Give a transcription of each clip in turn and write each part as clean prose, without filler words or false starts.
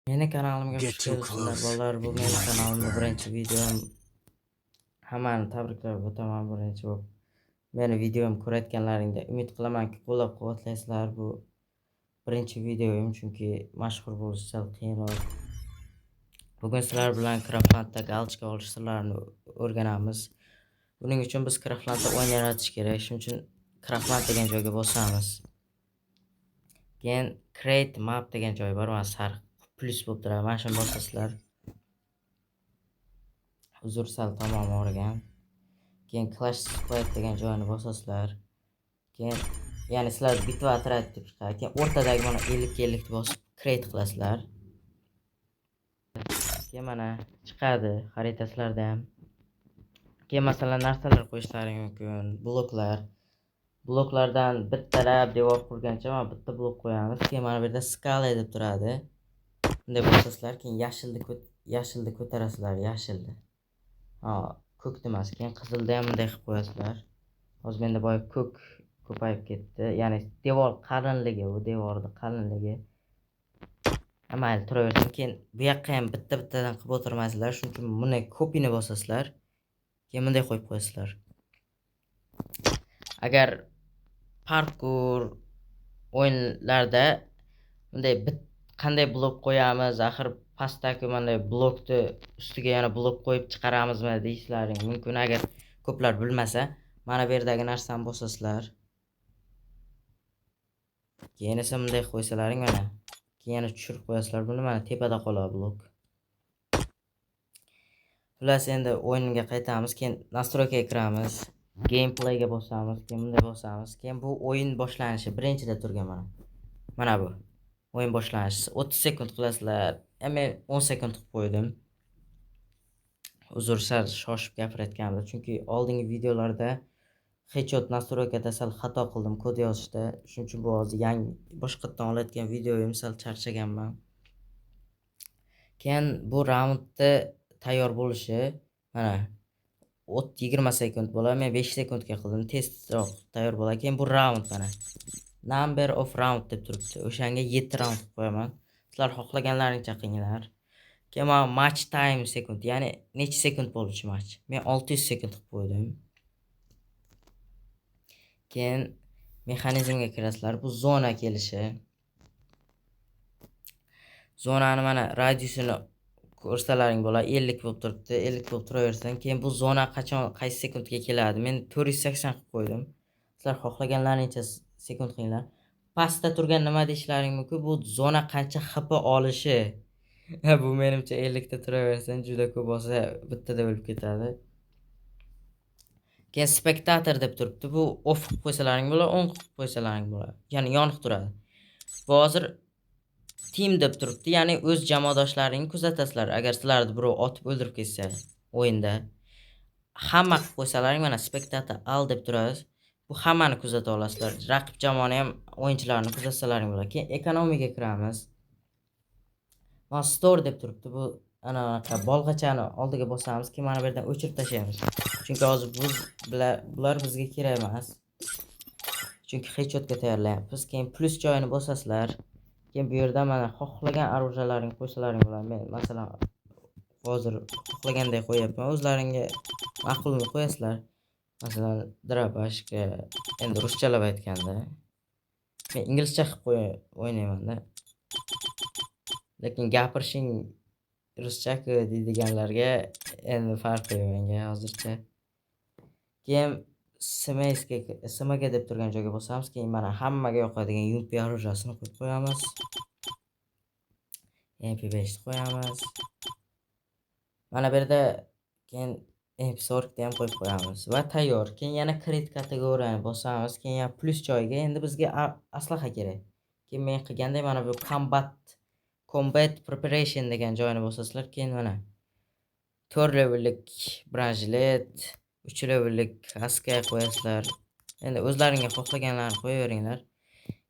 Meni kanalimga Get xush too kelibsizlar close, bolalar. Bu and you meni might get kanalimda burned. birinchi videom. Hammani tabriklab o'taman birinchi bo'lib. Meni videomni ko'rayotganlaringda umid qilamanki, qo'llab-quvvatlaysizlar. Bu birinchi videoim, chunki mashhur bo'lish sal qiyinroq. Bugun sizlar bilan Craftlandda galchka olish sirlarini o'rganamiz. Buning uchun biz Craftlandda o'yin yaratish kerak. Shuning uchun Craftland degan joyga bosamiz. Keyin Create Map degan joy bor, mana sariq plus bo'lib turadi. Mana shuni bosasizlar. Uzr, sal tomog'im og'rigan. Keyin Clash Squad degan joyni bosasizlar. Keyin ya'ni sizlar bitva atrad deb chiqadi. Keyin o'rtadagi mana 50 ni bosib create qilasizlar. Keyin mana chiqadi xaritaslarda ham. Keyin masalan narsalar qo'yishlaring mumkin. Bloklar. Bloklardan bittalab devor qurgancha mana bitta blok qo'yamiz. Keyin mana bu yerda scala deb turadi. Bunday bosasizlar, keyin yashilni ko'tarasizlar, yashilni. Ko'kni emas, keyin qizilni ham bunday qilib qo'yasizlar. Hozir menda boya ko'k ko'payib ketdi. Ya'ni devor qalinligi, bu devorning qalinligi. Mayli, turaversin. Keyin bu yoqqa ham bitta-bittadan qilib o'tirmaysizlar, chunki buni kopini bosasizlar. Keyin bunday qo'yib qo'yasizlar. Agar parkour o'yinlarda bunday qanday blok qo'yamiz, axir pastdagi bunday blokni ustiga yana blok qo'yib chiqaramizmi deyishlaring mumkin. Agar ko'plar bilmasa, mana bu yerdagi narsani bosasizlar. Keyin esa bunday qo'ysalaring mana. Keyin yana tushirib qo'yasizlar. Buni mana tepada qoladi blok. Xullas, endi o'yinga qaytamiz. Keyin nastroykaga kiramiz. Gameplayga bosamiz. Keyin bunday bosamiz. Keyin bu o'yin boshlanishi birinchida turgan mana. Mana bu. O'yin boshlanishi 30 sekund qilasizlar. Men 10 sekund qilib qo'ydim. Uzr, sal shoshib gapirayotgandim, chunki oldingi videolarda headshot nastroykada sal xato qildim kod yozishda. Shuning uchun bu hozir yangi boshqatdan olayotgan videoyim, sal charchaganman. Keyin bu raundda tayyor bo'lishi mana 20 sekund bo'ladi. Men 5 sekundga qildim, tezroq tayyor bo'ladi. Keyin bu raund mana number of round deb turibdi. O'shanga 7 raund qo'yaman. Sizlar xohlaganlaringcha qilinglar. Keyin match time sekund, ya'ni necha sekund bo'lishi match. Men 600 sekund qilib qo'ydim. Keyin mexanizmga kirasizlar. Bu zona kelishi. Zonani mana radiusini ko'rsalaring bo'ladi. 50 bo'lib turibdi. 50 bo'lib turaversin. Keyin bu zona qachon qaysi sekundga keladi? Men 480 qilib qo'ydim. Sizlar xohlaganlaringcha sekund qilinglar. Pastda turgan nima deyishlaring mumkin? Bu zona qancha HP olishi. Bu menimcha 50 ta turaversin. Juda ko'p bo'lsa bittada o'lib ketadi. Keyin spektator deb turibdi. Bu off qilib qo'ysalaring bo'ladi, on qilib qo'ysalaring bo'ladi. Ya'ni yoniq turadi. Bu hozir team deb turibdi, ya'ni o'z jamoadoshlaringni kuzatasizlar. Agar sizlarni birov otib o'ldirib ketsa o'yinda, hamma qilib qo'ysalaring mana spektator al deb turadi. Bu hammani kuzata olasizlar. Raqib jamoani ham o'yinchilarni kuzatsalaring bo'ladi. Keyin ekonomiga kiramiz. Mana store deb turibdi. Bu anaqa bolg'achani oldiga bosamiz, keyin mana bu yerdan o'chirib tashlaymiz. Chunki hozir bular bizga kerak emas. Chunki headshotga tayyorlayapmiz. Keyin plus joyini bosasizlar. Keyin bu yerda mana xohlagan orужиялаringni qo'ysalaring bo'ladi. Men masalan hozir xohlaganday qo'yapman. O'zlaringga ma'qulni qo'yasizlar. Masalan, drabashka, endi ruschalab aytganda. Men inglizcha qilib o'ynayman-da. Lekin gapirishing ruschaku deydiganlarga endi farqi yo'q menga hozircha. Keyin SMG deb turgan joyga bosamiz. Keyin mana hammaga yoqadigan UMP orужиясini qo'yib qo'yamiz. MP5 ni qo'yamiz. Mana bu yerda keyin MP40 ni ham qo'yib qo'yamiz va tayyor. Keyin yana create kategoriyani bosamiz. Keyin yana plus joyiga endi bizga aslaha kerak. Keyin men qilganday mana bu combat preparation degan joyini bosasizlar. Keyin mana 4 levellik branchlet, 3 levellik kaska qo'yasizlar. Endi o'zlaringga xohlaganlarini qo'yaveringlar.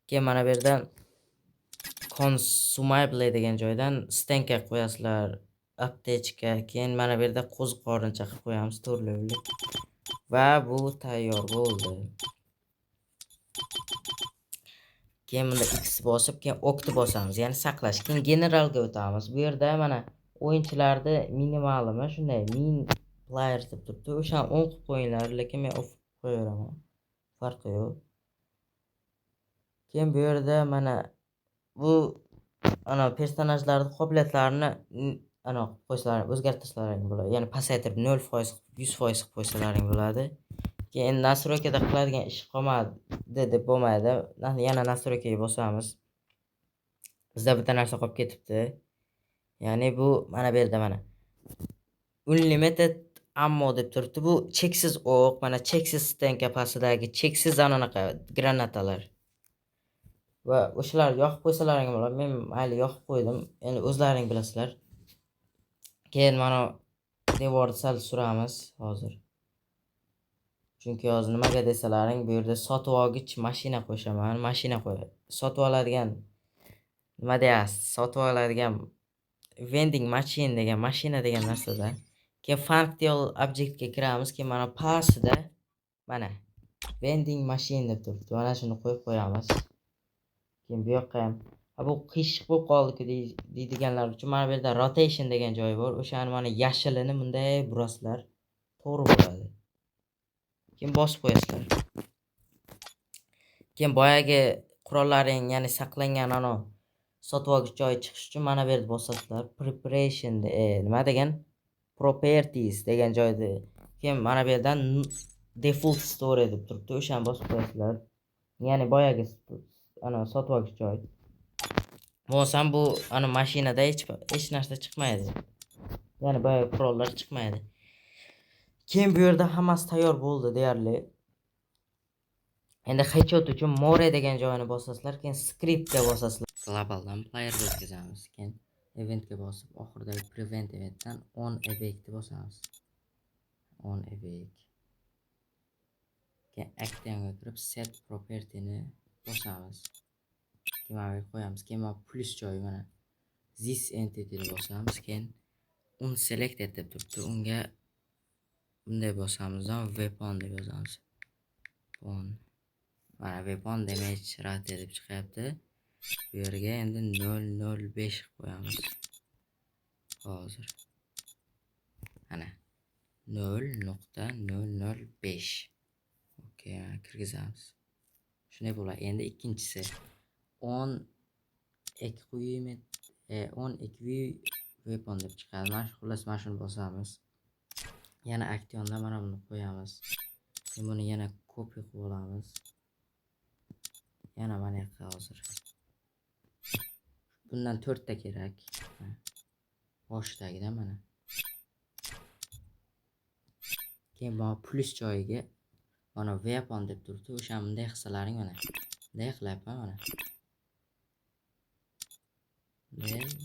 Keyin mana bu yerdan consumable degan joydan stanka qo'yasizlar, aptechka. Keyin mana bu yerda qo'ziqorincha qilib qo'yamiz 4 levellik. Va bu tayyor bo'ldi. Keyin bunda X bosib, keyin okni bosamiz, ya'ni saqlash. Keyin generalga o'tamiz. Bu yerda mana o'yinchilarni minimalimi shunday min player deb turibdi. O'shani 10 qilib qo'yinglar, lekin men off qilib qo'yaveraman. Farqi yo'q. Keyin bu yerda mana bu personajlarning qobiliyatlarini qo'ysalaring, o'zgartirsalaring bo'ladi. Ya'ni pasaytirib 0%, 100% qilib qo'ysalaring bo'ladi. Keyin nastroykada qiladigan ish qolmadi deb bo'lmaydi. Yana nastroykaga bosamiz. Bizda bitta narsa qolib ketibdi. Ya'ni bu mana bu yerda mana unlimited ammo deb turibdi. Bu cheksiz o'q, mana cheksiz stank pasidagi cheksiz anaqa granatalar. Va o'shalar yoqib qo'ysalaring bo'ladi. Men mayli yoqib qo'ydim. Endi o'zlaring bilasizlar. Keyin mana devorni sal suramiz hozir. Chunki hozir nimaga desalaring, bu yerda sotib olgich mashina qo'shaman. Mashina sotib oladigan nima deyasiz? Sotib oladigan vending machine degan mashina degan narsada. Keyin functional objektga kiramiz. Keyin mana pastda mana vending machine deb turibdi. Mana shuni qo'yib qo'yamiz. Keyin bu yoqqa ham bu qiyshiq bo'lib qoldi deydiganlar uchun mana bu yerda rotation degan joyi bor. O'shani mana yashilini bunday burasizlar. To'g'ri bo'ladi. Keyin bosib qo'yasizlar. Keyin boyagi qurollaring, ya'ni saqlangan sotib olgich joyi chiqish uchun mana bu yerda bosasizlar. Preparation nima degan? Properties degan joyda. Keyin mana bu yerdan default store deb turibdi. O'shani bosib qo'yasizlar. Ya'ni boyagi sotib olgich joy. Bo'lsam bu mashinada hech narsa chiqmaydi. Ya'ni boyagi qurollar chiqmaydi. Keyin bu yerda hammasi tayyor bo'ldi deyarli. Endi headshot uchun more degan joyini bosasizlar, keyin scriptga bosasizlar. Globaldan playerga o'tkazamiz. Keyin eventga bosib, oxiridagi prevent eventdan on eventni bosamiz. On event. Keyin actionga kirib set property'ni bosamiz. Keyin mana qo'yamiz. Keyin mana plus joyi mana this entity'ni bosamiz. Keyin unselected deb turibdi. Unga bunday bosamiz, weapon deb yozamiz. Mana weapon damage rate deb chiqyapti. Bu yerga endi 005 qilib qo'yamiz. Hozir. Mana 0.005. Okey, kirgizamiz. Shunday bo'ladi. Endi ikkinchisi 10 equipment 10 weapon deb chiqadi. Xullas mana shuni bosamiz. Yana actionda mana buni qo'yamiz. Keyin buni yana copy qilib olamiz. Yana mana yoqqa hozir. Bundan 4 ta kerak. Boshdagida mana. Keyin bu plus joyiga mana weapon deb turibdi. O'sha bunday qilsalaring mana. Bunday qilyapman mana.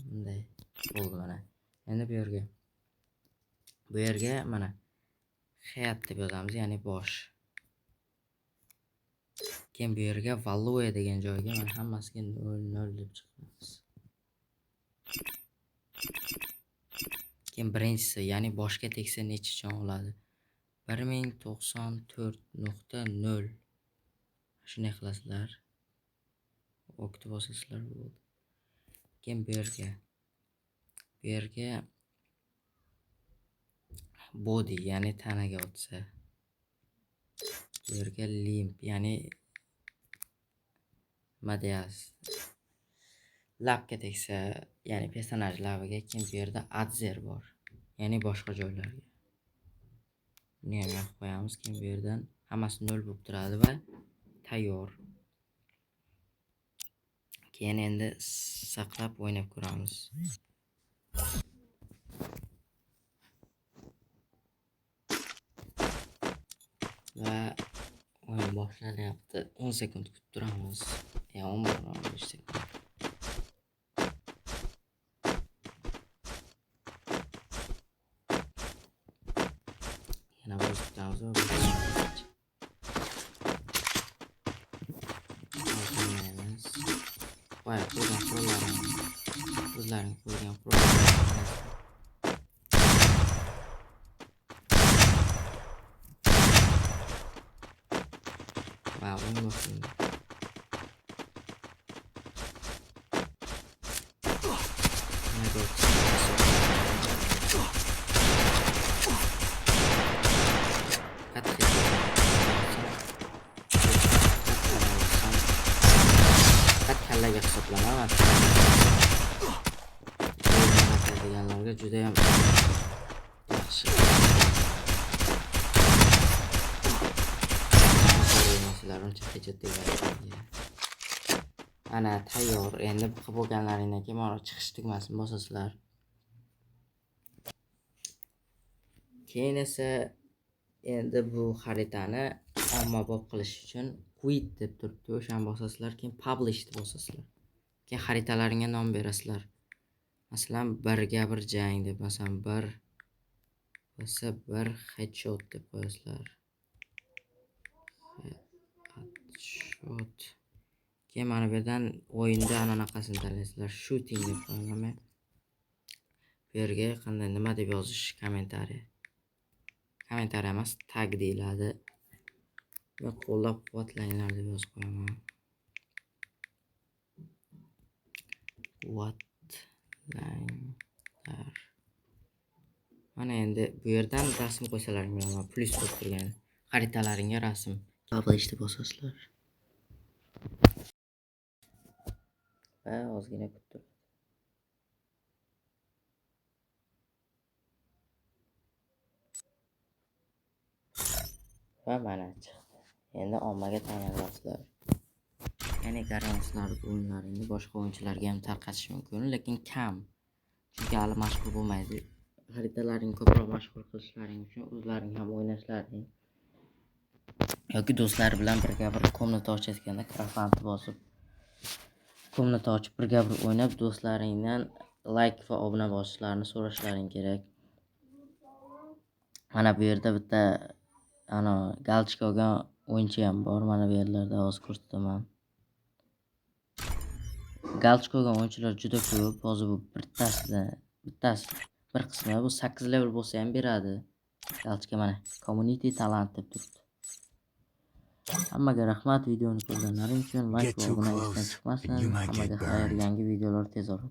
Bunday bo'ldi mana. Endi bu yerga mana head deb yozamiz, ya'ni bosh. Keyin bu yerga value degan joyga mana hammasiga 00 deb chiqamiz. Keyin birinchisi, ya'ni boshga tegsa necha jon oladi? 1094.0. Shunday qilasizlar. Okni bosasizlar bo'ldi. Keyin bu yerga body, ya'ni tanaga o'tsa. Bu yerga limb, ya'ni madiyas. Labga tegsa, ya'ni personaj labiga. Keyin bu yerda adzer bor, ya'ni boshqa joylarga. Buni ham yoqib qo'yamiz. Keyin bu yerdan hammasi 0 bo'lib turadi va tayyor. Keyin endi saqlab o'ynab ko'ramiz. Va o'yin boshlanyapti. 10 sekund kutib turamiz. 15 sekund. Yana bir kutamiz va o'zlaring qo'ygan qurollarni va o'yin boshlandi. to'plaman. Deganlarga juda ham yaxshi. Sizlar uncha hijat deganlar. Ana tayyor. Endi qilib bo'lganlaringdan keyin mana chiqish tugmasini bosasizlar. Keyin esa endi bu xaritani ommabop qilish uchun quit deb turibdi. O'shani bosasizlar, keyin publish deb bosasizlar. Keyin xaritalaringga nom berasizlar. Masalan, 1 jang deb, masalan, 1 esa 1 headshot deb qo'yasizlar. Headshot. Keyin mana bu yerdan o'yinda anaqasini tanlaysizlar. Shooting deb qo'yaman. Bu yerga qanday nima deb yozish kommentariy. Kommentariy emas, tag deyiladi. Va qo'llab-quvvatlanglar deb yozib qo'yaman. Quvvatlanglar. Mana endi bu yerdan rasm qo'ysalaring bilaman, plus bo'lib turgan. Xaritalaringga rasm. Publish deb bosasizlar. Va ozgina kutib. Va mana chiqdi. Endi ommaga tayyorlasizlar. Ya'ni qarangizlar, o'yinlaringni boshqa o'yinchilarga ham tarqatish mumkin, lekin kam. Chunki hali mashhur bo'lmaydi. Xaritalaringni ko'proq mashhur qilishlaring uchun o'zlaring ham o'ynashlaring yoki do'stlar bilan birga bir komnata ochayotganda crowdfund bosib komnata ochib birga bir o'ynab do'stlaringdan like va obuna bosishlarini so'rashlaring kerak. Mana bu yerda bitta galchka olgan o'yinchi ham bor. Mana bu yerlarda hozir ko'rsataman. Galchka olgan o'yinchilar juda ko'p. Hozir bu bittasi bir qismi bu 8 level bo'lsa ham beradi. Galchka mana community talent deb turibdi. Hammaga rahmat videoni ko'rganlaring uchun. Like va obuna esdan chiqmasin. Hammaga xayr, yangi videolar tez orada.